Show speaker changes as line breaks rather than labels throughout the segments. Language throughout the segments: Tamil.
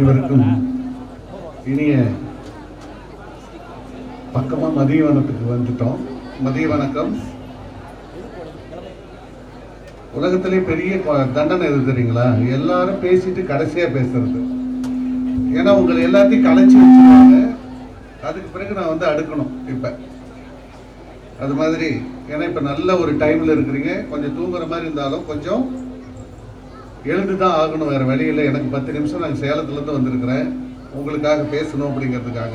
அனைவருக்கும் இனிய பக்கமா மதிய வனத்துக்கு வந்துட்டோம். மதிய வணக்கம். உலகத்திலே பெரிய தண்டனை எது தெரியுங்களா? எல்லாரும் பேசிட்டு கடைசியா பேசுறது. ஏன்னா உங்களை எல்லாத்தையும் கலைச்சி வச்சுருவாங்க, அதுக்கு பிறகு நான் வந்து அடுக்கணும். இப்ப அது மாதிரி ஏன்னா இப்ப நல்ல ஒரு டைம்ல இருக்கிறீங்க. கொஞ்சம் தூங்குற மாதிரி இருந்தாலும் கொஞ்சம் எழுந்து தான் ஆகணும், வேறு வழியில். எனக்கு 10 நிமிஷம் நாங்கள் சேலத்துலேருந்து வந்திருக்கிறேன் உங்களுக்காக பேசணும் அப்படிங்கிறதுக்காக.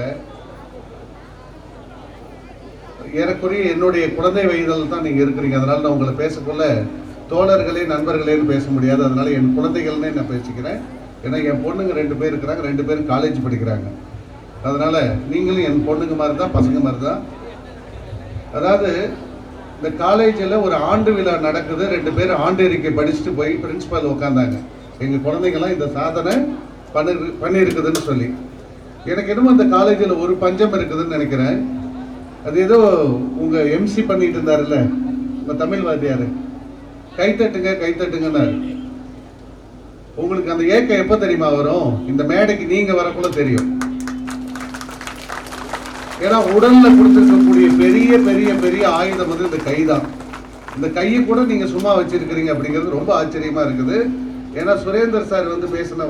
ஏறக்குறைய என்னுடைய குழந்தை வயதில் தான் நீங்கள் இருக்கிறீங்க. அதனால் நான் உங்களை பேசக்குள்ள தோழர்களே நண்பர்களேன்னு பேச முடியாது. அதனால் என் குழந்தைகள்னே நான் பேசிக்கிறேன். ஏன்னா என் பொண்ணுங்க 2 பேர் இருக்கிறாங்க, 2 பேரும் காலேஜ் படிக்கிறாங்க. அதனால் நீங்களும் என் பொண்ணுங்க மாதிரி தான், பசங்க மாதிரி தான். அதாவது இந்த காலேஜில் ஒரு ஆண்டு விழா நடக்குது. 2 பேர் ஆண்டு அறிக்கை படிச்சுட்டு போய் பிரின்சிபால் உட்காந்தாங்க. எங்கள் குழந்தைங்களாம் இந்த சாதனை பண்ணியிருக்குதுன்னு சொல்லி. எனக்கு என்னமோ இந்த காலேஜில் ஒரு பஞ்சம் இருக்குதுன்னு நினைக்கிறேன். அது ஏதோ உங்கள் எம்சி பண்ணிட்டு இருந்தாருல்ல உங்கள் தமிழ் வாத்தியார், கைத்தட்டுங்க கைத்தட்டுங்கன்னாரு. உங்களுக்கு அந்த ஏக்கம் எப்போ தெரியுமா வரும்? இந்த மேடைக்கு நீங்கள் வரக்குள்ள தெரியும். ஏன்னா உடல்ல கொடுத்துருக்கக்கூடிய பெரிய பெரிய பெரிய ஆயுதம் வந்து இந்த கை தான். இந்த கையை கூட நீங்க சும்மா வச்சிருக்கிறீங்க அப்படிங்கிறது ரொம்ப ஆச்சரியமா இருக்குது. ஏன்னா சுரேந்தர் சார் வந்து பேசின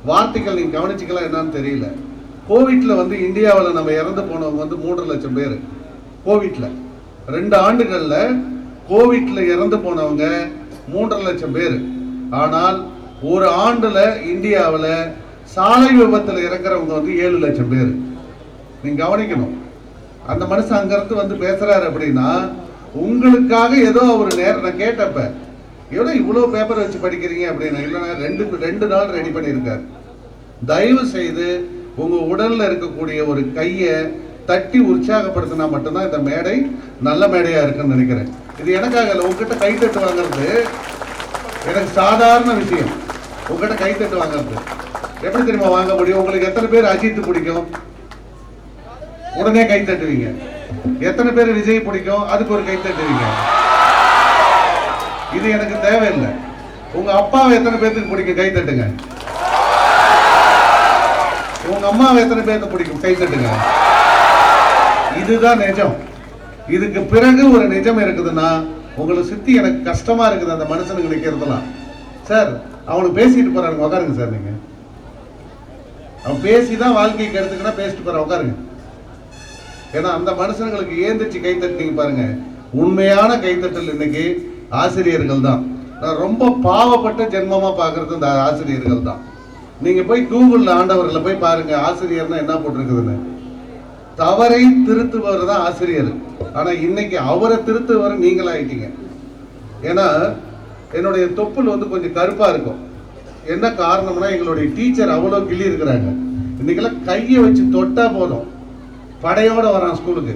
வார்த்தைகள் நீங்க கவனிச்சிக்கலாம் என்னன்னு தெரியல. கோவிட்ல வந்து இந்தியாவில் நம்ம இறந்து போனவங்க வந்து 3 லட்சம் பேர். கோவிட்ல 2 ஆண்டுகள்ல கோவிட்ல இறந்து போனவங்க 3 லட்சம் பேர். ஆனால் ஒரு ஆண்டுல இந்தியாவில் சாலை விபத்தில் இறக்குறவங்க வந்து 7 லட்சம் பேர். நீங்க கவனிக்கணும். அந்த மனுஷன் அங்கிருந்து வந்து பேசுறாரு அப்படின்னா உங்களுக்காக ஏதோ ஒரு நேரம். நான் கேட்டப்ப எவ்வளோ இவ்வளோ பேப்பர் வச்சு படிக்கிறீங்க அப்படின்னா, இல்லைன்னா 2 நாள் ரெடி பண்ணியிருக்காரு. தயவு செய்து உங்க உடல்ல இருக்கக்கூடிய ஒரு கையை தட்டி உற்சாகப்படுத்தினா மட்டும்தான் இந்த மேடை நல்ல மேடையா இருக்குன்னு நினைக்கிறேன். இது எனக்காக இல்லை, உங்ககிட்ட கைத்தட்டு வாங்குறது எனக்கு சாதாரண விஷயம். உங்ககிட்ட கைத்தட்டு வாங்குறது எப்படி தெரியுமா வாங்க முடியும்? உங்களுக்கு எத்தனை பேர் அஜித் பிடிக்கும்? உடனே கை தட்டுவீங்க. எத்தனை பேர் விஜய் பிடிக்கும்? அதுக்கு ஒரு கை தட்டுவீங்க. இது எனக்கு தேவையில்லை. உங்க அப்பாவை எத்தனை பேருக்கு பிடிக்கும்? கை தட்டுங்க. உங்க அம்மாவை எத்தனை பேருக்கு பிடிக்கும்? கை தட்டுங்க. இதுதான் நிஜம். இதுக்கு பிறகு ஒரு நிஜம் இருக்குதுன்னா உங்களை சுத்தி எனக்கு கஷ்டமா இருக்குது அந்த மனுஷனுக்கு நிக்கிறதுலாம். சார் அவனுக்கு பேசிட்டு போறாங்க, உட்காருங்க சார். நீங்க அவன் பேசிதான் வாழ்க்கைக்கு எடுத்துக்கினா பேசிட்டு போற, உட்காருங்க. ஏன்னா அந்த மனுஷங்களுக்கு ஏந்திரிச்சு கைத்தட்டிங்க பாருங்க. உண்மையான கைத்தட்டல் இன்னைக்கு ஆசிரியர்கள் தான். நான் ரொம்ப பாவப்பட்ட ஜென்மமா பாக்குறது இந்த ஆசிரியர்கள் தான். நீங்க போய் கூகுள்ல ஆண்டவர்களை போய் பாருங்க, ஆசிரியர்னா என்ன போட்டிருக்குதுன்னு. தவறை திருத்துபவர் தான் ஆசிரியர். ஆனா இன்னைக்கு அவரை திருத்துபவர் நீங்களாயிட்டீங்க. ஏன்னா என்னுடைய தொப்புள் வந்து கொஞ்சம் கருப்பா இருக்கும். என்ன காரணம்னா எங்களுடைய டீச்சர் அவ்வளவு கிள்ளி இருக்கிறாங்க. இன்னைக்கெல்லாம் கையை வச்சு தொட்டா போதும் படையோட வரான் ஸ்கூலுக்கு.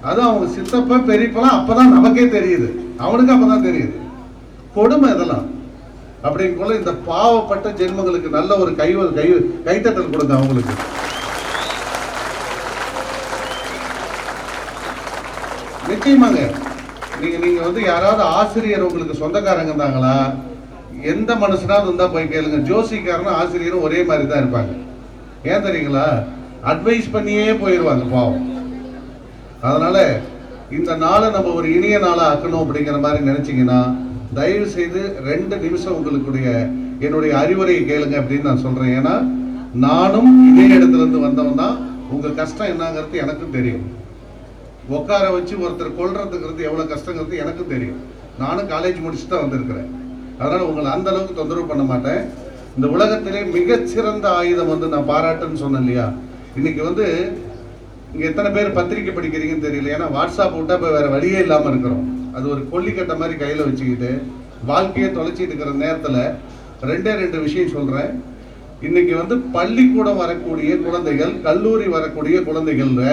அதுவும் அவங்க சித்தப்பா பெரியப்பெல்லாம் அப்பதான் நமக்கே தெரியுது, அவனுக்கு அப்பதான் தெரியுது. கொடுமை இதெல்லாம். அப்படிங்குள்ள இந்த பாவப்பட்ட ஜென்மங்களுக்கு நல்ல ஒரு கைத்தட்டல் கொடுங்க அவங்களுக்கு. நிச்சயமாங்க. நீங்க வந்து யாராவது ஆசிரியர் உங்களுக்கு சொந்தக்காரங்க இருந்தாங்களா? எந்த மனுஷனாவது இருந்தா போய் கேளுங்க. ஜோசிக்காரனும் ஆசிரியரும் ஒரே மாதிரி தான் இருப்பாங்க. ஏன் தெரியுங்களா? அட்வைஸ் பண்ணியே போயிடுவாங்க பாவம். அதனால இந்த நாளை நம்ம ஒரு இனிய நாளா ஆக்கணும் அப்படிங்கிற மாதிரி நினைச்சீங்கன்னா தயவு செய்து 2 நிமிஷம் உங்களுடைய என்னுடைய அறிவுரையை கேளுங்க அப்படின்னு நான் சொல்றேன். ஏன்னா நானும் இதே இடத்துல இருந்து வந்தவன் தான். உங்க கஷ்டம் என்னங்கிறது எனக்கும் தெரியும். உட்கார வச்சு ஒருத்தர் கொள்றதுங்கிறது எவ்வளவு கஷ்டங்கிறது எனக்கும் தெரியும். நானும் காலேஜ் முடிச்சு தான் வந்திருக்கிறேன். அதனால உங்களை அந்த அளவுக்கு தொந்தரவு பண்ண மாட்டேன். இந்த உலகத்திலே மிகச்சிறந்த ஆயுதம் வந்து நான் பாராட்டுன்னு சொன்னேன் இல்லையா? இன்னைக்கு வந்து இங்க எத்தனை பேர் பத்திரிக்கை படிக்கிறீங்கன்னு தெரியல. ஏன்னா வாட்ஸ்அப் விட்டா இப்போ வேற வழியே இல்லாம இருக்கிறோம். அது ஒரு கொல்லிக்கட்டை மாதிரி கையில வச்சுக்கிட்டு வாழ்க்கையை தொலைச்சிட்டு இருக்கிற நேரத்துல 2 விஷயம் சொல்றேன். இன்னைக்கு வந்து பள்ளிக்கூடம் வரக்கூடிய குழந்தைகள், கல்லூரி வரக்கூடிய குழந்தைகள்ல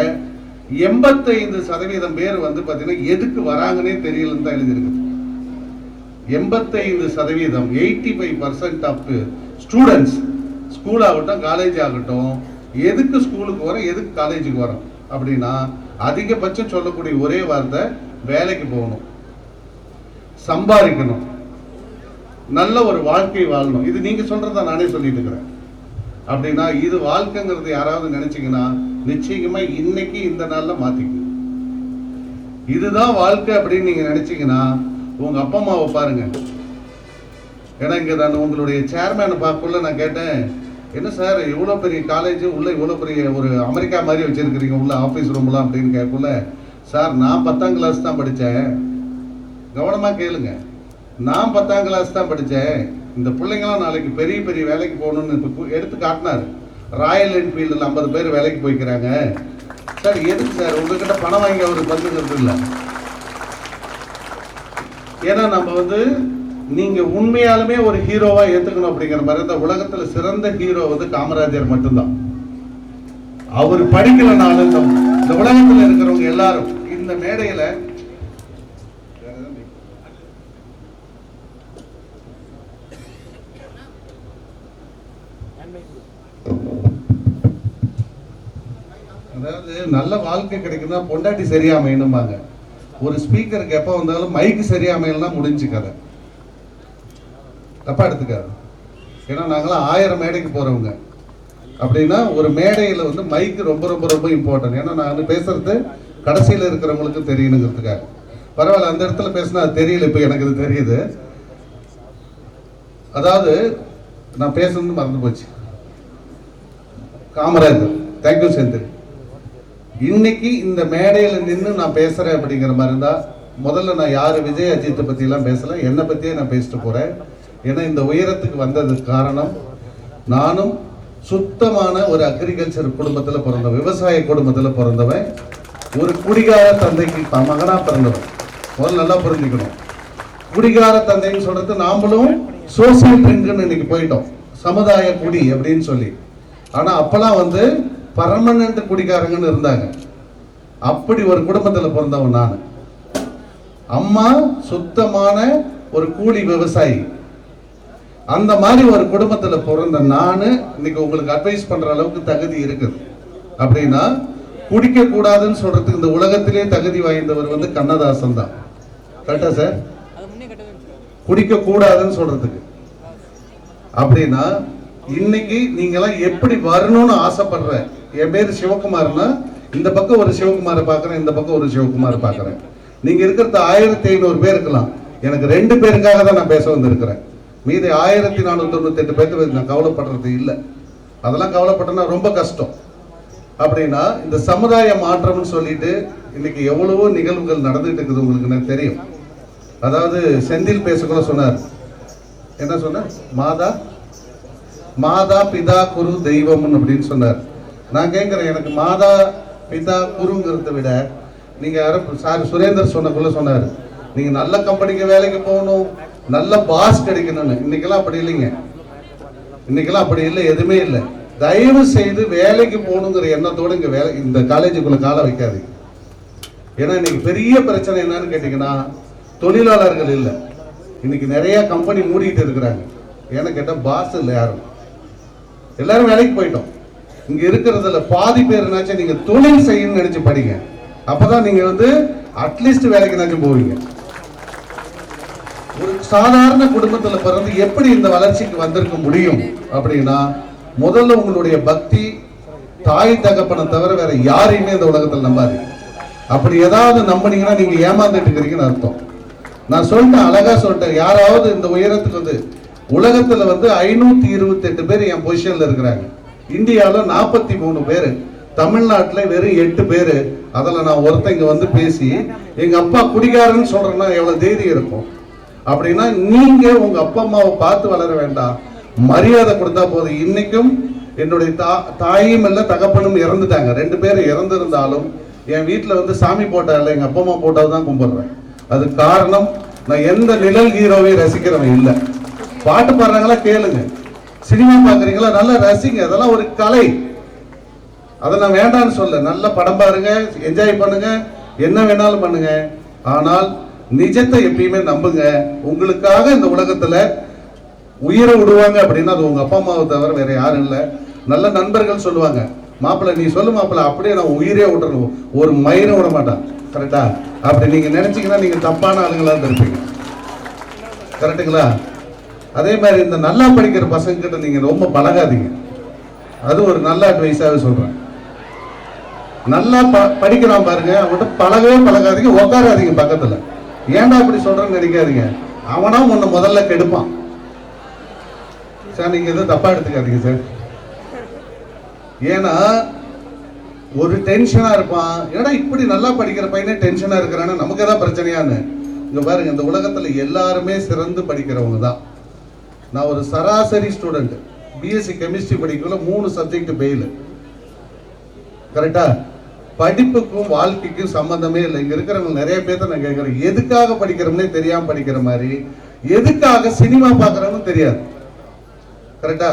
85% பேர் வந்து பாத்தீங்கன்னா எதுக்கு வராங்கன்னே தெரியலன்னு தான் எழுதியிருக்கு. 85%, 85% ஆஃப் ஸ்டூடெண்ட்ஸ், ஸ்கூல் ஆகட்டும் காலேஜ் ஆகட்டும், எதுக்கு ஸ்கூலுக்கு வரோம், எதுக்கு காலேஜுக்கு வரோம் அப்படின்னா அதிகபட்சம் சொல்லக்கூடிய ஒரே வார்த்தை வேலைக்கு போகணும், சம்பாதிக்கணும். நல்ல ஒரு வாழ்க்கை வாழணும். இது நீங்க சொல்றத நானே சொல்லிட்டு இருக்கிறேன். அப்படின்னா இது வாழ்க்கைங்கிறது யாராவது நினைச்சீங்கன்னா நிச்சயமா இன்னைக்கு இந்த நாள்ல மாத்திக்கு. இதுதான் வாழ்க்கை அப்படின்னு நீங்க நினைச்சீங்கன்னா உங்க அப்பா அம்மாவை பாருங்க. ஏன்னா இங்க நான் உங்களுடைய சேர்மேனை பார்க்கக்குள்ள நான் கேட்டேன், என்ன சார் இவ்வளோ பெரிய காலேஜ் உள்ள இவ்வளோ பெரிய ஒரு அமெரிக்கா மாதிரி வச்சிருக்கிறீங்க உள்ள ஆஃபீஸ் ரூம்லாம் அப்படின்னு கேட்கக்குள்ள, சார் நான் 10ஆம் கிளாஸ் தான் படித்தேன். கவனமாக கேளுங்க, நான் 10ஆம் கிளாஸ் தான் படித்தேன். இந்த பிள்ளைங்களாம் நாளைக்கு பெரிய பெரிய வேலைக்கு போகணும்னு இப்போ எடுத்து காட்டினார். ராயல் என்ஃபீல்டில் 50 பேர் வேலைக்கு போய்க்கிறாங்க. சார் எதுக்கு சார் உங்ககிட்ட பணம் வாங்கி அவர் பங்குறது இல்லை. ஏன்னா நம்ம நீங்க உண்மையாலுமே ஒரு ஹீரோவா ஏத்துக்கணும் அப்படிங்கிற மாதிரி இந்த உலகத்துல சிறந்த ஹீரோ காமராஜர் மட்டும்தான். அவர் படிக்கலனாலும் இந்த உலகத்துல இருக்கிறவங்க எல்லாரும் இந்த மேடையில அதாவது நல்ல வாழ்க்கை கிடைக்குன்னா பொண்டாட்டி சரியா அமையணும்பாங்க. ஒரு ஸ்பீக்கருக்கு எப்ப வந்தாலும் மைக்கு சரியா அமையலாம் முடிஞ்சு கதை. தப்பா எடுத்துக்காது. ஏன்னா நாங்களாம் 1000 மேடைக்கு போறவங்க. அப்படின்னா ஒரு மேடையில் மைக்கு ரொம்ப ரொம்ப ரொம்ப இம்பார்ட்டன்ட். ஏன்னா நான் பேசுறது கடைசியில் இருக்கிறவங்களுக்கு தெரியணுங்கிறதுக்காக. பரவாயில்ல, அந்த இடத்துல பேசினா அது தெரியல, இப்போ எனக்கு இது தெரியுது. அதாவது நான் பேசணும்னு மறந்து போச்சு. காமராஜர், தேங்க்யூ செந்தில். இன்னைக்கு இந்த மேடையில் நின்று நான் பேசுறேன் அப்படிங்கிற மாதிரி இருந்தா, முதல்ல நான் யாரு விஜய் அஜித்தை பத்தி எல்லாம் பேசல, என்னை பத்தியே நான் பேசிட்டு போறேன். ஏன்னா இந்த உயரத்துக்கு வந்ததுக்கு காரணம் நானும் சுத்தமான ஒரு அக்ரிகல்ச்சர் குடும்பத்தில் பிறந்தவன், விவசாய குடும்பத்தில் பிறந்தவன், ஒரு குடிகார தந்தைக்கு மகனா பிறந்தவன். முதல்ல நல்லா புரிஞ்சுக்கணும். குடிகார தந்தைன்னு சொல்றது நாமளும் சோசியல் ட்ரிங்க்னு இன்னைக்கு போயிட்டோம், சமுதாய குடி அப்படின்னு சொல்லி. ஆனா அப்பெல்லாம் பர்மனன்ட் குடிகாரங்கன்னு இருந்தாங்க. அப்படி ஒரு குடும்பத்தில் பிறந்தவன் நான். அம்மா சுத்தமான ஒரு கூலி விவசாயி. அந்த மாதிரி ஒரு குடும்பத்தில் பிறந்த நானு இன்னைக்கு உங்களுக்கு அட்வைஸ் பண்ற அளவுக்கு தகுதி இருக்குது. அப்படின்னா குடிக்க கூடாதுன்னு சொல்றதுக்கு இந்த உலகத்திலே தகுதி வாய்ந்தவர் கண்ணதாசன் தான். கரெக்டா சார்? குடிக்க கூடாதுன்னு சொல்றதுக்கு. அப்படின்னா இன்னைக்கு நீங்க எல்லாம் எப்படி வரணும்னு ஆசைப்படுற, என் பேரு சிவகுமார்னா இந்த பக்கம் ஒரு சிவகுமாரை பாக்குறேன், இந்த பக்கம் ஒரு சிவகுமாரை பாக்குறேன். நீங்க இருக்கிறது 1500 பேர் இருக்கலாம். எனக்கு 2 பேருக்காக தான் நான் பேச வந்திருக்கிறேன். மீதி 1498 பேருக்கு நான் கவலைப்படுறது இல்லை. அதெல்லாம் கவலைப்பட்டனா ரொம்ப கஷ்டம். அப்படின்னா இந்த சமுதாய மாற்றம்னு சொல்லிட்டு இன்னைக்கு எவ்வளவோ நிகழ்வுகள் நடந்துட்டு இருக்குது. உங்களுக்கு எனக்கு தெரியும். அதாவது செந்தில் பேசக்கூட சொன்னார், என்ன சொன்னார், மாதா பிதா குரு தெய்வம் அப்படின்னு சொன்னார். நான் கேட்கிறேன், எனக்கு மாதா பிதா குருங்கிறத விட நீங்க சார் சுரேந்தர் சொன்னக்குள்ள சொன்னார், நீங்க நல்ல கம்பெனிக்கு வேலைக்கு போகணும், நல்ல பாஸ் கிடைக்கணும்னு. இன்னைக்கெல்லாம் அப்படி இல்லைங்க. இன்னைக்கெல்லாம் அப்படி இல்லை, எதுவுமே இல்லை. தயவு செய்து வேலைக்கு போகணுங்கிற எண்ணத்தோடு இங்க இந்த காலேஜுக்குள்ள கால வைக்காதீங்க. ஏன்னா இன்னைக்கு பெரிய பிரச்சனை என்னன்னு கேட்டீங்கன்னா தொழிலாளர்கள் இல்லை. இன்னைக்கு நிறைய கம்பெனி மூடிட்டு இருக்கிறாங்க. ஏன்னு கேட்டா பாஸ் இல்லை, யாரும் எல்லாரும் வேலைக்கு போயிட்டோம். இங்க இருக்கிறதுல பாதி பேருனாச்சும் நீங்க தொழில் செய்யணும்னு நினைச்சு படிங்க. அப்பதான் நீங்க அட்லீஸ்ட் வேலைக்கு நினைச்சு போவீங்க. ஒரு சாதாரண குடும்பத்துல பிறந்து எப்படி இந்த வளர்ச்சிக்கு வந்திருக்க முடியும் அப்படின்னா, முதல்ல உங்களுடைய பக்தி, தாய் தகப்பனை தவிர வேற யாரையுமே இந்த உலகத்தில் நம்பாது. அப்படி ஏதாவது நம்பினீங்கன்னா நீங்க ஏமாந்துட்டு இருக்கிறீங்கன்னு அர்த்தம். நான் சொல்லிட்டேன், அழகா சொல்லிட்டேன். யாராவது இந்த உயரத்துக்கு உலகத்துல 528 பேர் என் பொசிஷன்ல இருக்கிறாங்க. இந்தியாவில் 43 பேர், தமிழ்நாட்டில் வெறும் 8 பேர். அதில் நான் ஒருத்தங்க பேசி எங்க அப்பா குடிகாரன்னு சொல்றேன்னா எவ்வளவு தைரியம் இருக்கும். அப்படின்னா நீங்க உங்க அப்பா அம்மாவை பார்த்து வளர வேண்டாம், மரியாதை கொடுத்தா போதும். இன்னைக்கும் என்னுடைய தாயும் இல்ல தகப்பனும் இறந்துட்டாங்க. 2 பேர் இறந்திருந்தாலும் என் வீட்டில் சாமி போட்டா இல்லை, எங்க அப்பா அம்மா போட்டால் தான் கும்பிடுறேன். அது காரணம், நான் எந்த நிழல் ஹீரோவை ரசிக்கிறவன் இல்லை. பாட்டு பாடுறாங்களா கேளுங்க, சினிமா பாக்குறீங்களா நல்லா ரசிங்க, அதெல்லாம் ஒரு கலை. அதை நான் வேண்டான்னு சொல்ல. நல்ல படம் பாருங்க, என்ஜாய் பண்ணுங்க, என்ன வேணாலும் பண்ணுங்க. ஆனால் நிஜத்தை எப்பயுமே நம்புங்க. உங்களுக்காக இந்த உலகத்துல உயிரை விடுவாங்க அப்படின்னா அது உங்க அப்பா அம்மாவை தவிர வேற யாரும் இல்லை. நல்ல நண்பர்கள் சொல்லுவாங்க, மாப்பிள்ளை நீ சொல்லு மாப்பிள்ளை, அப்படியே நான் உயிரே விட்டுறணும், ஒரு மயிரை விட மாட்டான். கரெக்டா? அப்படி நீங்க நினைச்சீங்கன்னா நீங்க தப்பான ஆளுங்களா இருப்பீங்க. கரெக்டுங்களா? அதே மாதிரி இந்த நல்லா படிக்கிற பசங்க கிட்ட நீங்க ரொம்ப பழகாதீங்க. அது ஒரு நல்ல அட்வைஸாவே சொல்றேன். நல்லா படிக்கிறான் பாருங்க, அவன்கிட்ட பழகவே பழகாதீங்க, உட்காராதீங்க பக்கத்துல. ஏன்டா அப்படி சொல்றேன்னு நினைக்காதீங்க, அவனா உன்னை முதல்ல கெடுப்பான். சார் நீங்க எதுவும் தப்பா எடுத்துக்காதீங்க சார். ஏன்னா ஒரு டென்ஷனா இருப்பான், ஏன்னா இப்படி நல்லா படிக்கிற பையனே டென்ஷனா இருக்கிறான்னு நமக்கு ஏதாவது பிரச்சனையான்னு. இங்க பாருங்க, இந்த உலகத்துல எல்லாருமே சிறந்து படிக்கிறவங்க தான். நான் ஒரு சராசரி ஸ்டூடெண்ட், பிஎஸ்சி கெமிஸ்ட்ரி படிக்கல, 3 சப்ஜெக்ட் பெயில். கரெக்டா? படிப்புக்கும் வாழ்க்கைக்கும் சம்பந்தமே இல்லை. இங்க இருக்கிறவங்க நிறைய பேர்த்த நான் கேட்கிறேன், எதுக்காக படிக்கிறோம்னே தெரியாம படிக்கிற மாதிரி, எதுக்காக சினிமா பார்க்கறோம்னு தெரியாது. கரெக்டா?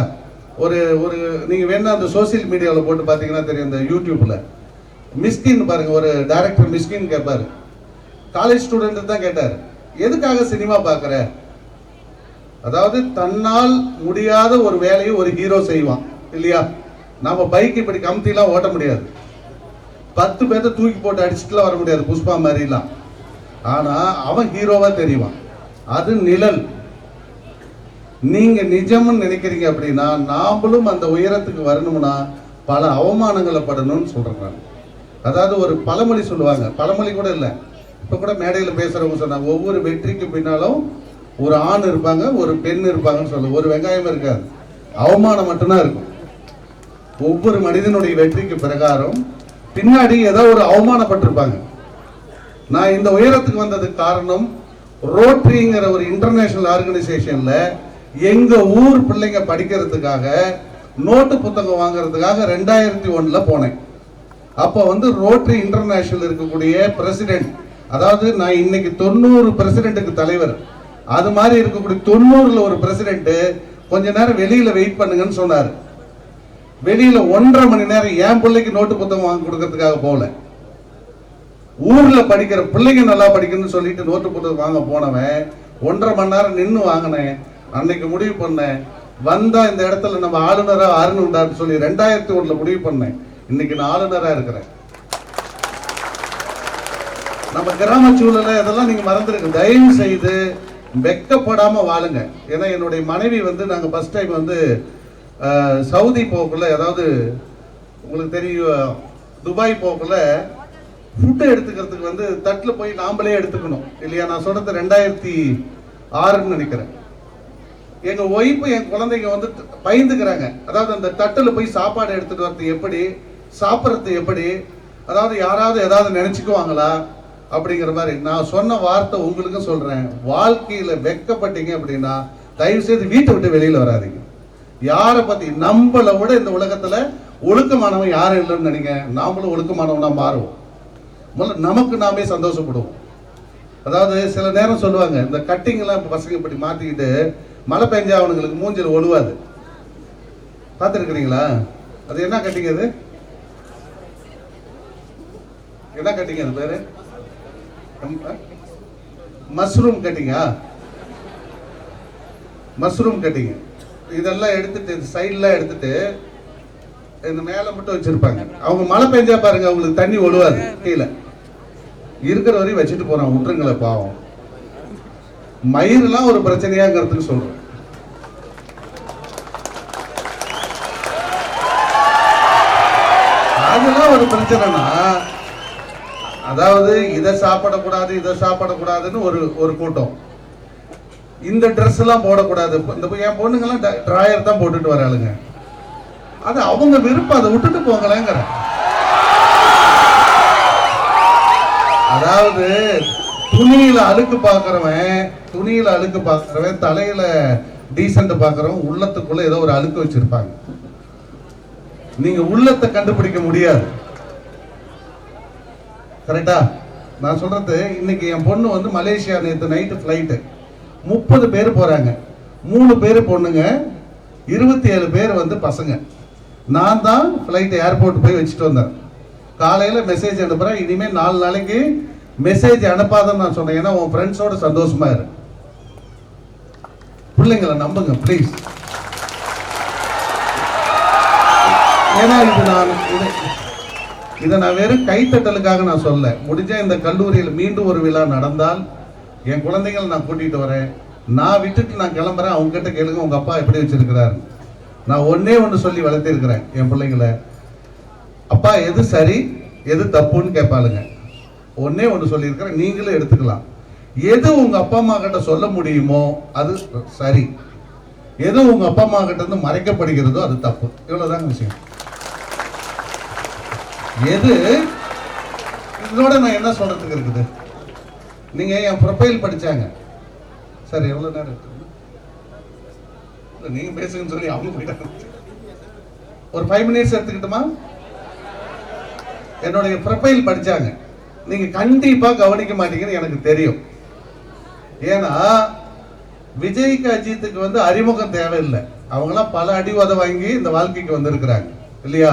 ஒரு ஒரு நீங்க வேணா அந்த சோசியல் மீடியாவில் போட்டு பார்த்தீங்கன்னா தெரியும், இந்த யூடியூப்ல மிஸ்கின் பாருங்க, ஒரு டைரக்டர் மிஸ்கின் கேட்பாரு, காலேஜ் ஸ்டூடெண்ட் தான் கேட்டார், எதுக்காக சினிமா பார்க்குற? அதாவது தன்னால் முடியாத ஒரு வேலையை ஒரு ஹீரோ செய்வான் இல்லையா? நாம பைக் இப்படி கம்திலாம் ஓட்ட முடியாது, 10 பேர்த்த தூக்கி போட்டு அடிச்சுட்டுலாம் வர முடியாது புஷ்பா மாதிரிலாம். ஆனா அவன் ஹீரோவா தெரிவான். அது நிழல். நீங்க நிஜம்னு நினைக்கிறீங்க அப்படின்னா, நாமளும் அந்த உயரத்துக்கு வரணும்னா பல அவமானங்களை படணும்னு சொல்றேன் நான். அதாவது ஒரு பழமொழி சொல்லுவாங்க, பழமொழி கூட இல்லை, இப்ப கூட மேடையில் பேசுறவங்க சொன்னாங்க, ஒவ்வொரு வெற்றிக்கு பின்னாலும் ஒரு ஆண் இருப்பாங்க, ஒரு பெண் இருப்பாங்கன்னு சொல்ல. ஒரு வெங்காயம் இருக்காது, அவமானம் மட்டும்தான் இருக்கும். ஒவ்வொரு மனிதனுடைய வெற்றிக்கு பிரகாரம் பின்னாடி ஏதோ ஒரு அவமானப்பட்டிருப்பாங்க. நான் இந்த உயரத்துக்கு வந்ததுக்கு காரணம், ரோட்டரிங்கிற ஒரு இன்டர்நேஷனல் ஆர்கனைசேஷன்ல எங்க ஊர் பிள்ளைங்க படிக்கிறதுக்காக நோட்டு புத்தகம் வாங்குறதுக்காக 2001 போனேன். அப்போ ரோட்டரி இன்டர்நேஷனல் இருக்கக்கூடிய பிரசிடென்ட், அதாவது நான் இன்னைக்கு 90 பிரசிடென்ட்டுக்கு தலைவர், அது மாதிரி இருக்கக்கூடிய 90ல ஒரு பிரசிடென்ட் கொஞ்ச நேரம் வெளியில வெயிட் பண்ணுங்கன்னு சொன்னார். வெளியில 1.5 மணி நேரம் என் பிள்ளைக்கு நோட்டு புத்தகம் வாங்கி கொடுக்கறதுக்காக போகல, ஊர்ல படிக்கிற பிள்ளைங்க நல்லா படிக்கணும்னு சொல்லிட்டு நோட்டு புத்தகம் வாங்க போனவன் 1.5 மணி நேரம் நின்று வாங்கினேன். அன்னைக்கு முடிவு பண்ணேன், வந்தா இந்த இடத்துல நம்ம ஆளுநரா ஆரணும்டான்னு சொல்லி 2001 முடிவு பண்ணேன். இன்னைக்கு நான் ஆளுநரா இருக்கிறேன். நம்ம கிராம சூழல இதெல்லாம் நீங்க மறந்துருக்கு. தயவு செய்து வெக்கப்படாம வாழுங்க. ஏன்னா என்னுடைய மனைவி நாங்க ஃபர்ஸ்ட் டைம் சவுதி போக்குள்ள, அதாவது உங்களுக்கு தெரியும், துபாய் போக்குள்ள ஃபுட்டு எடுத்துக்கிறதுக்கு தட்டில் போய் நாமளே எடுத்துக்கணும் இல்லையா? நான் சொல்றது 2006ன்னு நினைக்கிறேன். எங்க ஒய்ஃபு என் குழந்தைங்க பயந்துக்கிறாங்க. அதாவது அந்த தட்டில் போய் சாப்பாடு எடுத்துட்டு வரது எப்படி, சாப்பிட்றது எப்படி, அதாவது யாராவது ஏதாவது நினைச்சுக்குவாங்களா அப்படிங்கிற மாதிரி. நான் சொன்ன வார்த்தை உங்களுக்கும் சொல்றேன், வாழ்க்கையில வெக்கப்பட்டீங்க அப்படின்னா தயவு செய்து வீட்டை விட்டு வெளியில வராதிங்க. யாரை பத்தி, நம்மளை விட இந்த உலகத்துல ஒழுக்கமானவன் யாரும் இல்லைன்னு நினைங்க. நாமளும் ஒழுக்கமானவனா மாறுவோம். முதல்ல நமக்கு நாமே சந்தோஷப்படுவோம். அதாவது சில நேரம் சொல்லுவாங்க, இந்த கட்டிங் எல்லாம் பசங்க இப்படி மாத்திக்கிட்டு மழை பெஞ்சா அவனுங்களுக்கு மூஞ்சில் ஒழுவாது. பார்த்துருக்கிறீங்களா? அது என்ன கட்டிங்? அது என்ன கட்டிங்? அது பேரு மஷ்ரூம் கட்டிங்கா? Mushroom cutting. இதெல்லாம் எடுத்துட்டு சைட்லாம் எடுத்துட்டு இந்த மேல மட்டும் வச்சிருப்பாங்க. அவங்க மழை பெஞ்சா பாருங்க, அவங்களுக்கு தண்ணி ஒழுவாது, கீழே இருக்கிற வரையும் வச்சுட்டு போறான். விட்டுருங்களே பாவம். மயிரெல்லாம் ஒரு பிரச்சனையாங்கிறதுக்கு சொல்றேன். அதெல்லாம் ஒரு பிரச்சனைனா, அதாவது இதை சாப்பிடக்கூடாது இதை சாப்பிடக்கூடாதுன்னு ஒரு கூட்டம், இந்த ட்ரெஸ் எல்லாம் போடக்கூடாது. இந்த என் பொண்ணுங்கெல்லாம் டிராயர் தான் போட்டுட்டு வராளுங்க. அது அவங்க விருப்பம், அதை விட்டுட்டு போங்களேங்கிற. அதாவது துணியில அழுக்கு பார்க்கிறவன் தலையில டீசென்ட் பார்க்கிறவன் உள்ளத்துக்குள்ள ஏதோ ஒரு அழுக்கு வச்சிருப்பாங்க. நீங்க உள்ளத்தை கண்டுபிடிக்க முடியாது. கரெக்டா? நான் சொல்றது, இன்னைக்கு என் பொண்ணு மலேசியா நேற்று நைட்டு ஃபிளைட்டு, 30 பேர் போறாங்க, 3 பேர் பொண்ணுங்க, 27 பேர் பசங்க. நான் தான் ஃபிளைட் ஏர்போர்ட் போய் வச்சுட்டு வந்தேன். காலையில மெசேஜ் அனுப்புறேன், இனிமே 4 நாளைக்கு மெசேஜ் அனுப்பாதன்னு நான் சொன்னேன். ஏன்னா உன் ஃப்ரெண்ட்ஸோட சந்தோஷமா இரு. பிள்ளைங்களை நம்புங்க ப்ளீஸ். ஏன்னா இதை நான் வெறும் கைத்தட்டலுக்காக நான் சொல்ல. முடிஞ்சா இந்த கல்லூரியில் மீண்டும் ஒரு விழா நடந்தால் என் குழந்தைகளை நான் கூட்டிட்டு வரேன். நான் விட்டுட்டு நான் கிளம்புறேன், அவங்க கிட்ட கேளுங்க உங்க அப்பா எப்படி வச்சிருக்கிறாரு. நான் ஒன்னே ஒன்று சொல்லி வளர்த்திருக்கிறேன் என் பிள்ளைங்களை. அப்பா எது சரி எது தப்புன்னு கேட்பாளுங்க. ஒன்னே ஒன்று சொல்லியிருக்கிறேன், நீங்களும் எடுத்துக்கலாம். எது உங்க அப்பா அம்மா கிட்ட சொல்ல முடியுமோ அது சரி, எது உங்க அப்பா அம்மா கிட்ட இருந்து மறைக்கப்படுகிறதோ அது தப்பு. இவ்வளவுதாங்க விஷயம். எது இதோட நான் என்ன சொல்றதுக்கு இருக்குது? நீங்க என் ப்ரொஃபைல் படிச்சாங்க சார், எவ்வளவு நேரம் இருக்கு? நீங்க பேசுங்கன்னு சொல்லி அவங்க போயிட்டாங்க. ஒரு 5 மினிட்ஸ் எடுத்துக்கிட்டுமா? என்னுடைய ப்ரொஃபைல் படிச்சாங்க. நீங்க கண்டிப்பா கவனிக்க மாட்டீங்கன்னு எனக்கு தெரியும். ஏன்னா விஜய்க்கு அஜித்துக்கு வந்து அறிமுகம் தேவையில்லை. அவங்களாம் பல அடி உத வாங்கி இந்த வாழ்க்கைக்கு வந்திருக்கிறாங்க இல்லையா?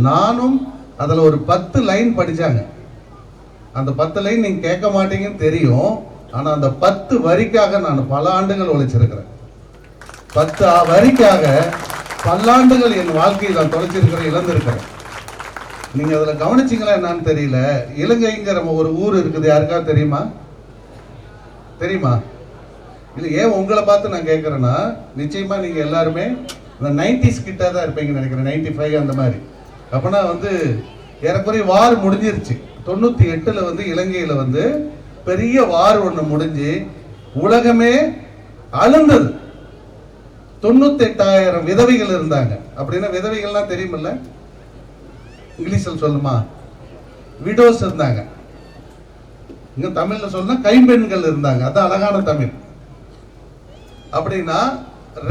நானும் அதுல ஒரு 10 லைன் படிச்சாங்க. அந்த 10 லைன் நீங்க கேட்க மாட்டீங்கன்னு தெரியும். ஆனா அந்த 10 வரிக்காக நான் பல ஆண்டுகள் உழைச்சிருக்கிறேன். 10 வரிக்காக பல்லாண்டுகள் என் வாழ்க்கையை நான் தொலைச்சிருக்கிறேன், இழந்திருக்கிறேன். நீங்க அதுல கவனிச்சீங்களா என்னன்னு தெரியல. இலங்கைங்கிற ஒரு ஊர் இருக்குது, யாருக்காவது தெரியுமா? தெரியுமா? இல்ல, ஏன் உங்களை பார்த்து நான் கேட்கறேன்னா, நிச்சயமா நீங்க எல்லாருமே இந்த 90s கிட்ட தான் இருப்பீங்கன்னு நினைக்கிறேன், 95 அந்த மாதிரி. அப்பனா வந்து ஏறக்குறைய வார் முடிஞ்சிருச்சு. 98ல வந்து இலங்கையில வந்து பெரிய வார் ஒண்ணு முடிஞ்சு உலகமே அழுந்தது. 98,000 விதவைகள் இருந்தாங்க. அப்படின்னா விதவைகள்லாம் தெரியுமில்ல, இங்கிலீஷ்ல சொல்லுமா? விடோஸ் இருந்தாங்க. இங்க தமிழ்ல சொன்னா கைம்பெண்கள் இருந்தாங்க. அதான் அழகான தமிழ். அப்படின்னா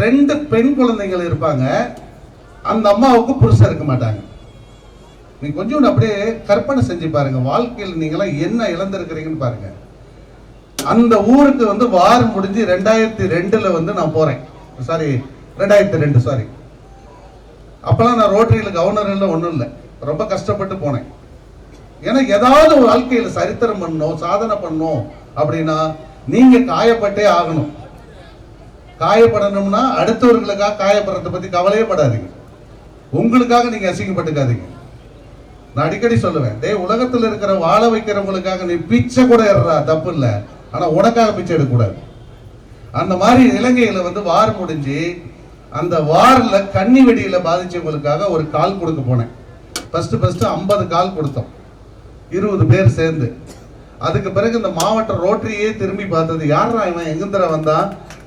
2 பெண் குழந்தைகள் இருப்பாங்க. அந்த அம்மாவுக்கு புருஷன் இருக்க மாட்டாங்க. நீங்க கொஞ்சம் அப்படியே கற்பனை செஞ்சு பாருங்க, வாழ்க்கையில் நீங்களாம் என்ன இழந்திருக்கிறீங்கன்னு பாருங்க. அந்த ஊருக்கு வந்து வார் முடிஞ்சு 2002ல வந்து நான் போறேன். Sorry 2002 sorry. அப்பெல்லாம் நான் ரோட்டரியில கவர்னர் இல்லை, ஒன்றும் இல்லை, ரொம்ப கஷ்டப்பட்டு போனேன். ஏன்னா ஏதாவது ஒரு வாழ்க்கையில சரித்திரம் பண்ணணும், சாதனை பண்ணணும் அப்படின்னா நீங்க காயப்பட்டே ஆகணும். காயப்படணும்னா அடுத்தவர்களுக்காக காயப்படுறத பத்தி கவலையே படாதீங்க. உங்களுக்காக நீங்க அசிங்கப்பட்டுக்காதீங்க. நான் அடிக்கடி சொல்லுவேன், உலகத்தில் இருக்கிற வாழ வைக்கிறவங்களுக்காக நீ பிச்சை கூட ஏறா, தப்பு இல்லை, ஆனா உனக்காக பிச்சை எடுக்கக்கூடாது. அந்த மாதிரி இலங்கையில வந்து வார் முடிஞ்சு அந்த வார்ல கன்னி வெடியில பாதிச்சவங்களுக்காக ஒரு கால் கொடுக்க போனேன். ஃபர்ஸ்ட் 50 கால் கொடுத்தோம், 20 பேர் சேர்ந்து. அதுக்கு பிறகு இந்த மாவட்ட ரோட்டரியே திரும்பி பார்த்தது, யாரா இவன் எங்கிருந்துற வந்தா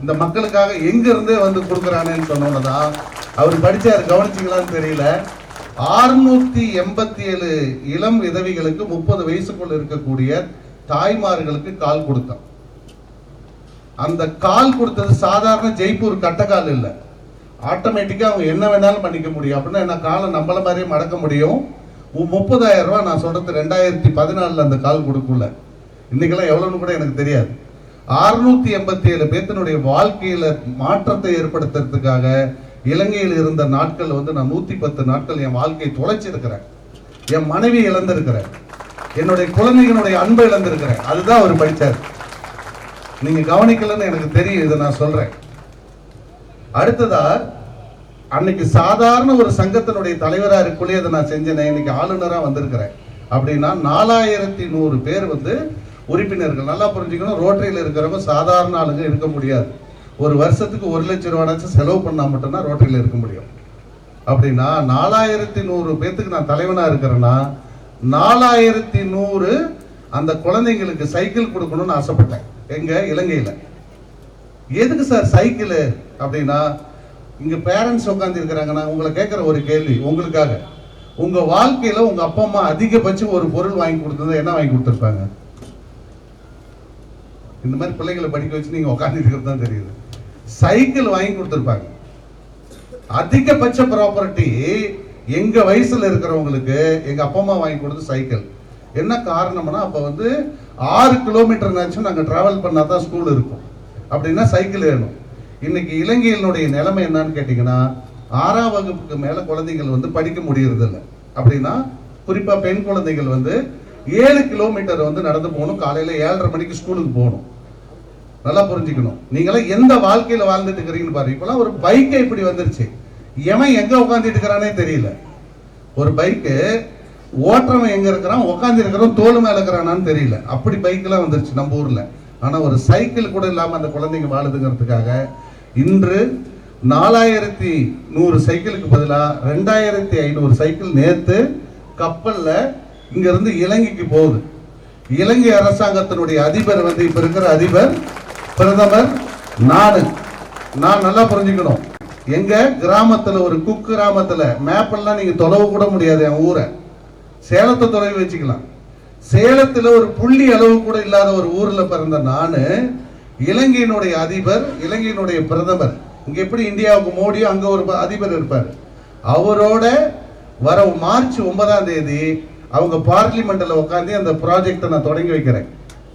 இந்த மக்களுக்காக எங்க இருந்தே வந்து கொடுக்குறானேன்னு சொன்னோன்னதான் அவர் படிச்சாரு. கவனிச்சிங்களான்னு தெரியல, 687 இளம் விதவிகளுக்கு 30 வயசுக்குள்ள இருக்கக்கூடிய தாய்மார்களுக்கு கால் கொடுத்தோம். அந்த கால் கொடுத்தது சாதாரண ஜெய்ப்பூர் கட்டக்கால் இல்லை, ஆட்டோமேட்டிக்கா அவங்க என்ன வேணாலும் பண்ணிக்க முடியும். அப்படின்னா என்ன, காலை நம்மள மாதிரியே மடக்க முடியும். 30,000 ரூபாய் நான் சொல்றது 2014 அந்த கால் கொடுக்கல. இன்னைக்கெல்லாம் எவ்வளவுன்னு கூட எனக்கு தெரியாது. 687 பேத்தினுடைய வாழ்க்கையில மாற்றத்தை ஏற்படுத்துறதுக்காக இலங்கையில் இருந்த நாட்கள் வந்து நான் 110 நாட்கள் என் வாழ்க்கையை தொலைச்சிருக்கிறேன். என் மனைவி இழந்திருக்கிறேன், என்னுடைய குழந்தைகளுடைய அன்பை இழந்திருக்கிறேன். அதுதான் அவர் படிச்சார். நீங்க கவனிக்கலன்னு எனக்கு தெரியும், இதை நான் சொல்றேன். அடுத்ததா, அன்னைக்கு சாதாரண ஒரு சங்கத்தினுடைய தலைவரா இருக்குள்ளே அதை நான் செஞ்சேன். இன்னைக்கு ஆளுநரா வந்திருக்கிறேன். அப்படின்னா 4100 பேர் வந்து உறுப்பினர்கள். நல்லா புரிஞ்சுக்கணும், ரோட்டரியில் இருக்கிறவங்க சாதாரண ஆளுங்க இருக்க முடியாது. ஒரு வருஷத்துக்கு 1 லட்சம் ரூபாய் செலவு பண்ணா மட்டும்தான் ரோட்டரியில் இருக்க முடியும். அப்படின்னா 4100 பேத்துக்கு நான் தலைவனா இருக்கிறேன்னா 4100 அந்த குழந்தைங்களுக்கு சைக்கிள் கொடுக்கணும்னு ஆசைப்பட்டேன். எங்க இலங்கையில. எதுக்கு சார் சைக்கிள் அப்படின்னா, இங்க பேரண்ட்ஸ் உட்கார்ந்து இருக்கிறாங்க. நான் உங்களை கேட்கிற ஒரு கேள்வி உங்களுக்காக, உங்க வாழ்க்கையில உங்க அப்பா அம்மா அதிகபட்சம் ஒரு பொருள் வாங்கி கொடுத்தது என்ன வாங்கி கொடுத்துருப்பாங்க? இந்த மாதிரி பிள்ளைகளை படிக்க வச்சு நீங்க உட்கார்ந்து இருக்கிறது தான் தெரியுது. சைக்கிள் வாங்கி கொடுத்துருப்பாங்க. அதிகபட்ச ப்ராப்பர்ட்டி எங்க வயசுல இருக்கிறவங்களுக்கு எங்க அப்பா அம்மா வாங்கி கொடுத்து சைக்கிள். என்ன காரணம்னா, அப்ப வந்து 6 கிலோமீட்டர்னாச்சும் நாங்க டிராவல் பண்ணாதான் ஸ்கூல் இருக்கும். அப்படின்னா சைக்கிள் வேணும். இன்னைக்கு இலங்கையினுடைய நிலைமை என்னன்னு கேட்டீங்கன்னா, 6ஆம் வகுப்புக்கு மேல குழந்தைகள் வந்து படிக்க முடியறது இல்லை. அப்படின்னா குறிப்பா பெண் குழந்தைகள் வந்து 7 கிலோமீட்டர் வந்து நடந்து போகணும். காலையில 7:30 மணிக்கு ஸ்கூலுக்கு போகணும். நல்லா புரிஞ்சுக்கணும். நீங்களாம் எந்த வாழ்க்கையில வாழ்ந்துட்டு இருக்கிறீங்கன்னு பாருங்க. இப்பெல்லாம் ஒரு பைக்கை இப்படி வந்துருச்சு, எவன் எங்க உட்காந்துட்டு இருக்கிறானே தெரியல. ஒரு பைக்கு ஓட்டுறவன் எங்க இருக்கிறான், உட்காந்து இருக்கிறவன் தோல் மேல இருக்கிறானான்னு தெரியல. அப்படி பைக் எல்லாம் வந்துருச்சு நம்ம ஊர்ல. ஆனா ஒரு சைக்கிள் கூட இல்லாம அந்த குழந்தைங்க வாழுதுங்கிறதுக்காக இன்று 4100 சைக்கிளுக்கு பதிலாக 2500 சைக்கிள் நேற்று கப்பல்ல இங்க இருந்து இலங்கைக்கு போகுது. இலங்கை அரசாங்கத்தினுடைய அதிபர் இப்ப இருக்கிற அதிபர், பிரதமர், நான் நல்லா புரிஞ்சுக்கணும். எங்க கிராமத்துல ஒரு கிராமத்துல மேப்பெல்லாம் நீங்க தொலைவு கூட முடியாது. என் ஊரை சேலத்தை தொலைவு வச்சுக்கலாம். சேலத்துல ஒரு புள்ளி அளவு கூட இல்லாத ஒரு ஊர்ல பிறந்த நானு இலங்கையினுடைய அதிபர், இலங்கையினுடைய பிரதமர், இங்க எப்படி இந்தியாவுக்கு மோடியோ அங்க ஒரு அதிபர் இருப்பார், அவரோட வர மார்ச் 9ஆம் தேதி அவங்க பார்லிமெண்ட்ல உட்காந்து அந்த ப்ராஜெக்டை நான் தொடங்கி வைக்கிறேன்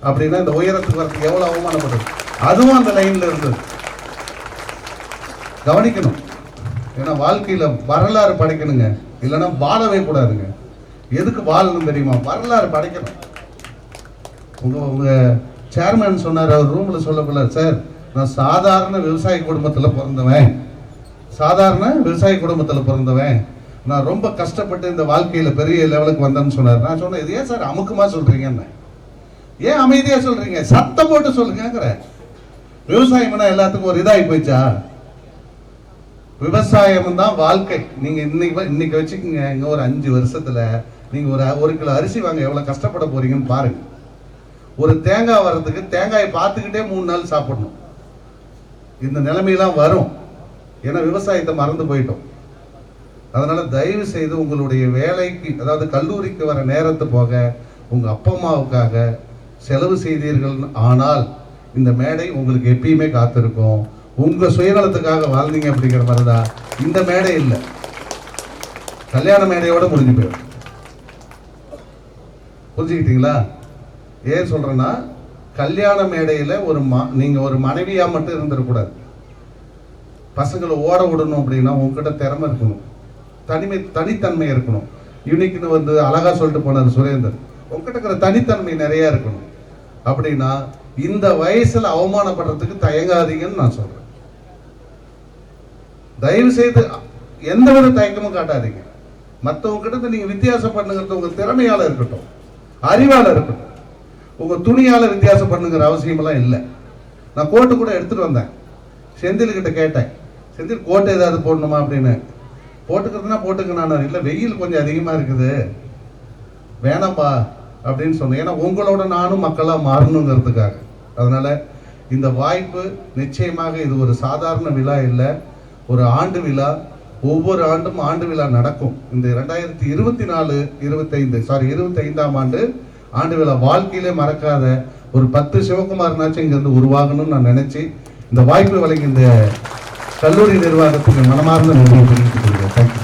அப்படின்னா இந்த உயரத்துக்கு வரதுக்கு எவ்வளவு அவமானப்படுது. அதுவும் அந்த லைன்ல இருந்தது. கவனிக்கணும். ஏன்னா வாழ்க்கையில வரலாறு படைக்கணுங்க, இல்லைன்னா வாழவே கூடாதுங்க. எதுக்கு வாழணும் தெரியுமா? வரலாறு படைக்கணும். உங்க சேர்மேன் சொன்னார், அவர் ரூம்ல சொல்லக்குள்ள, சார் நான் சாதாரண விவசாய குடும்பத்தில் பிறந்தவன், நான் ரொம்ப கஷ்டப்பட்டு இந்த வாழ்க்கையில பெரிய லெவலுக்கு வந்தேன்னு சொன்னார். நான் சொன்னேன், இது ஏன் சார் அமுக்கமா சொல்றீங்கன்னு, ஏன் அமைதியா சொல்றீங்க, சத்தம் போட்டு சொல்லுங்கிற. விவசாயம்னா எல்லாத்துக்கும் ஒரு இதாகி போயிச்சா? விவசாயம் தான் வாழ்க்கை. நீங்க இன்னைக்கு வச்சுக்கோங்க, இங்க ஒரு 5 வருஷத்துல நீங்க ஒரு கிலோ அரிசி வாங்க எவ்வளவு கஷ்டப்பட போறீங்கன்னு பாருங்க. ஒரு தேங்காய் வர்றதுக்கு தேங்காயை பார்த்துக்கிட்டே 3 நாள் சாப்பிடணும். இந்த நிலைமையெல்லாம் வரும். ஏன்னா விவசாயத்தை மறந்து போயிட்டோம். அதனால தயவு செய்து உங்களுடைய வேலைக்கு, அதாவது கல்லூரிக்கு வர நேரத்தை போக உங்க அப்பா அம்மாவுக்காக செலவு செய்தீர்கள். ஆனால் இந்த மேடை உங்களுக்கு எப்பயுமே காத்திருக்கும். உங்க சுயநலத்துக்காக வாழ்ந்தீங்க அப்படிங்கிற மாதிரிதான் இந்த மேடை இல்லை, கல்யாண மேடையோட முடிஞ்சு போயிடும். புரிஞ்சுக்கிட்டீங்களா? ஏன் சொல்றேன்னா, கல்யாண மேடையில நீங்க ஒரு மனைவியா மட்டும் இருந்துடக்கூடாது. பசங்களை ஓட விடணும் அப்படின்னா உங்ககிட்ட திறமை இருக்கணும், தனித்தன்மை இருக்கணும். யூனிக்னு அழகா சொல்லிட்டு போனார் சுரேந்தர், உங்ககிட்ட இருக்கிற தனித்தன்மை நிறைய இருக்கணும். அப்படின்னா இந்த வயசுல அவமானப்படுறதுக்கு தயங்காதீங்கன்னு நான் சொல்றேன். தயவு செய்து எந்த வித தயக்கமும் காட்டாதீங்க. மற்றவங்க கிட்ட நீங்க வித்தியாசம் பண்ணுங்கிறது உங்க திறமையால இருக்கட்டும், அறிவால இருக்கட்டும். உங்க துணியால வித்தியாசம் பண்ணுங்கிற அவசியம் எல்லாம் இல்லை. நான் கோட்டு கூட எடுத்துட்டு வந்தேன். செந்தில் கிட்ட கேட்டேன், செந்தில் கோட்டை ஏதாவது போடணுமா அப்படின்னு. போட்டுக்கிறதுனா போட்டுக்க. நான் இல்லை, வெயில் கொஞ்சம் அதிகமா இருக்குது, வேணாம்பா அப்படின்னு சொன்னேன். ஏன்னா உங்களோட நானும் மக்களா மாறணுங்கிறதுக்காக. அதனால இந்த வாய்ப்பு நிச்சயமாக இது ஒரு சாதாரண விழா இல்லை, ஒரு ஆண்டு விழா. ஒவ்வொரு ஆண்டும் ஆண்டு விழா நடக்கும். இந்த 2024-25ஆம் ஆண்டு ஆண்டு விழா வாழ்க்கையிலே மறக்காத ஒரு 10 சிவகுமார்னாச்சும் இங்கிருந்து உருவாகணும்னு நான் நினைச்சு இந்த வாய்ப்பு வழங்கி இந்த கல்லூரி நிர்வாகத்துக்கு மனமார்ந்த நன்றி தெரிவித்துக் கொள்கிறேன். தேங்க்யூ.